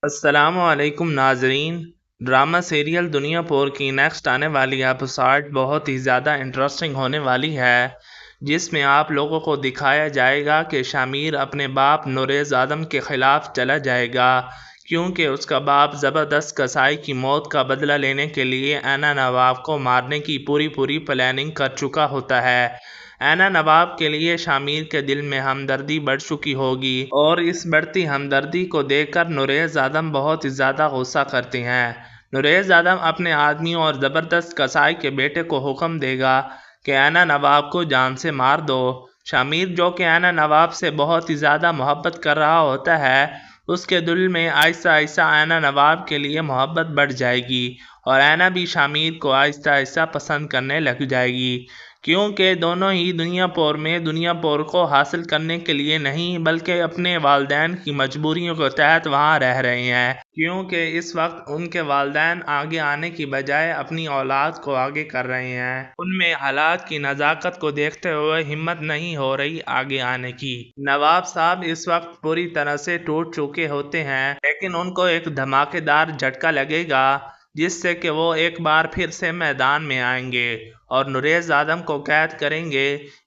السلام علیکم ناظرین۔ ڈرامہ سیریل دنیا پور کی نیکسٹ آنے والی ایپیسوڈ بہت ہی زیادہ انٹرسٹنگ ہونے والی ہے، جس میں آپ لوگوں کو دکھایا جائے گا کہ شامیر اپنے باپ نوریز آدم کے خلاف چلا جائے گا، کیونکہ اس کا باپ زبردست کسائی کی موت کا بدلہ لینے کے لیے اینا نواب کو مارنے کی پوری پلاننگ کر چکا ہوتا ہے۔ اینا نواب کے لیے شامیر کے دل میں ہمدردی بڑھ چکی ہوگی، اور اس بڑھتی ہمدردی کو دیکھ کر نوریز آدم بہت ہی زیادہ غصہ کرتے ہیں۔ نوریز آدم اپنے آدمیوں اور زبردست کسائی کے بیٹے کو حکم دے گا کہ اینا نواب کو جان سے مار دو۔ شامیر، جو کہ اینا نواب سے بہت ہی زیادہ محبت کر رہا ہوتا ہے، اس کے دل میں آہستہ آہستہ اینا نواب کے لیے محبت بڑھ جائے گی، اور اینا بھی شامیر کو آہستہ آہستہ پسند کرنے لگ جائے گی، کیونکہ دونوں ہی دنیا پور کو حاصل کرنے کے لیے نہیں بلکہ اپنے والدین کی مجبوریوں کے تحت وہاں رہ رہے ہیں، کیونکہ اس وقت ان کے والدین آگے آنے کی بجائے اپنی اولاد کو آگے کر رہے ہیں۔ ان میں حالات کی نزاکت کو دیکھتے ہوئے ہمت نہیں ہو رہی آگے آنے کی۔ نواب صاحب اس وقت پوری طرح سے ٹوٹ چکے ہوتے ہیں، لیکن ان کو ایک دھماکے دار جھٹکا لگے گا، جس سے کہ وہ ایک بار پھر سے میدان میں آئیں گے اور نوریز آدم کو قید کریں گے۔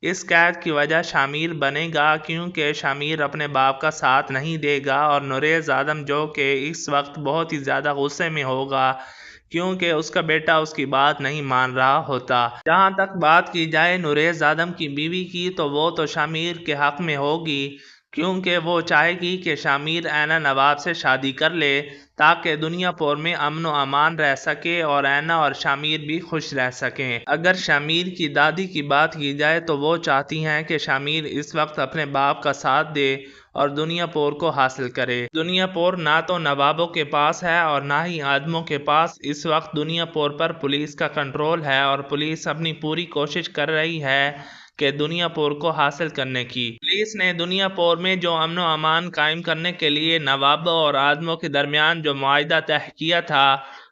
اس قید کی وجہ شامیر بنے گا، کیونکہ شامیر اپنے باپ کا ساتھ نہیں دے گا، اور نوریز آدم، جو کہ اس وقت بہت ہی زیادہ غصے میں ہوگا کیونکہ اس کا بیٹا اس کی بات نہیں مان رہا ہوتا۔ جہاں تک بات کی جائے نوریز آدم کی بیوی کی، تو وہ تو شامیر کے حق میں ہوگی، کیونکہ وہ چاہے گی کہ شامیر اینا نواب سے شادی کر لے، تاکہ دنیا پور میں امن و امان رہ سکے اور اینا اور شامیر بھی خوش رہ سکیں۔ اگر شامیر کی دادی کی بات کی جائے تو وہ چاہتی ہیں کہ شامیر اس وقت اپنے باپ کا ساتھ دے اور دنیا پور کو حاصل کرے۔ دنیا پور نہ تو نوابوں کے پاس ہے اور نہ ہی آدموں کے پاس۔ اس وقت دنیا پور پر پولیس کا کنٹرول ہے، اور پولیس اپنی پوری کوشش کر رہی ہے کہ دنیا پور کو حاصل کرنے کی۔ پولیس نے دنیا پور میں جو امن و امان قائم کرنے کے لیے نوابوں اور آدموں کے درمیان جو معاہدہ طے کیا تھا،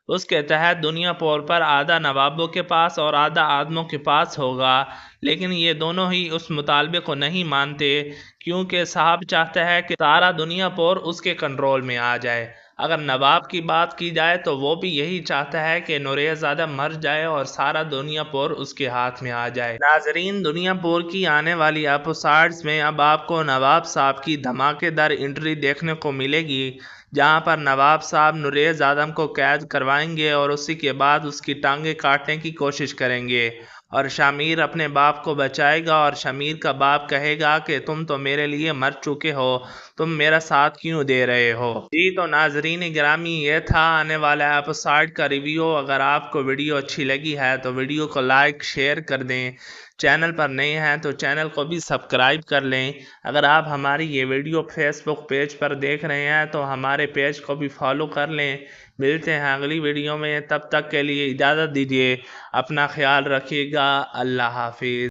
اس کے تحت دنیا پور پر آدھا نوابوں کے پاس اور آدھا آدموں کے پاس ہوگا، لیکن یہ دونوں ہی اس مطالبے کو نہیں مانتے، کیونکہ صاحب چاہتا ہے کہ سارا دنیا پور اس کے کنٹرول میں آ جائے۔ اگر نواب کی بات کی جائے تو وہ بھی یہی چاہتا ہے کہ نوریز آدم مر جائے اور سارا دنیا پور اس کے ہاتھ میں آ جائے۔ ناظرین، دنیا پور کی آنے والی ایپیسوڈز میں اب آپ کو نواب صاحب کی دھماکے دار انٹری دیکھنے کو ملے گی، جہاں پر نواب صاحب نوریز آدم کو قید کروائیں گے اور اسی کے بعد اس کی ٹانگیں کاٹنے کی کوشش کریں گے، اور شامیر اپنے باپ کو بچائے گا، اور شامیر کا باپ کہے گا کہ تم تو میرے لیے مر چکے ہو، تم میرا ساتھ کیوں دے رہے ہو؟ جی تو ناظرین گرامی، یہ تھا آنے والا ایپیسوڈ کا ریویو۔ اگر آپ کو ویڈیو اچھی لگی ہے تو ویڈیو کو لائک شیئر کر دیں، چینل پر نئے ہیں تو چینل کو بھی سبسکرائب کر لیں۔ اگر آپ ہماری یہ ویڈیو فیس بک پیج پر دیکھ رہے ہیں تو ہمارے پیج کو بھی فالو کر لیں۔ ملتے ہیں اگلی ویڈیو میں، تب تک کے لیے اجازت دیجیے، اپنا خیال رکھیے گا، اللہ حافظ۔